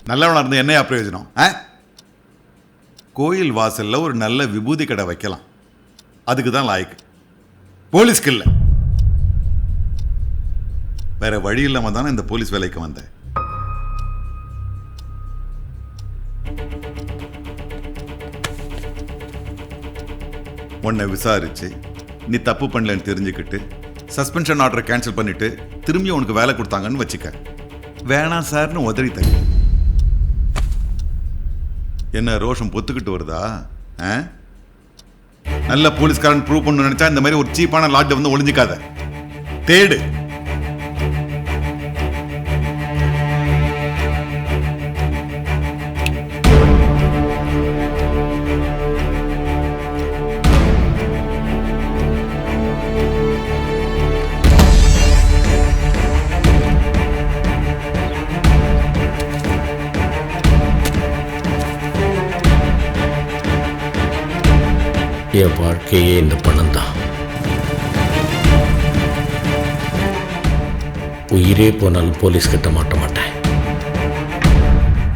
நல்லவனா இருந்து என்னையா பிரயோஜனம்? கோயில் வாசல்ல ஒரு நல்ல விபூதி கடை வைக்கலாம், அதுக்கு தான் லாய்க்கு, போலீஸ்க்கு இல்லை. வேற வழி இல்லாம தானே இந்த போலீஸ் வேலைக்கு வந்தேன். உன்னை விசாரிச்சு நீ தப்பு பண்ணலன்னு தெரிஞ்சுக்கிட்டு சஸ்பென்ஷன் ஆர்டரை கேன்சல் பண்ணிட்டு திரும்பி உனக்கு வேலை கொடுத்தாங்கன்னு வச்சுக்க, வேணாம் சார்னு உதறி தள்ளி என்ன ரோஷம் பொத்துக்கிட்டு வருதா? நல்ல போலீஸ்காரன் ப்ரூவ் பண்ணு நினைச்சா இந்த மாதிரி ஒரு சீப்பான லாட்ஜை வந்து ஒளிஞ்சிக்காத, தேடு. என் வாழ்க்கையே இந்த பணம் தான். உயிரே போனாலும் போலீஸ் கிட்ட மாட்ட மாட்டேன்.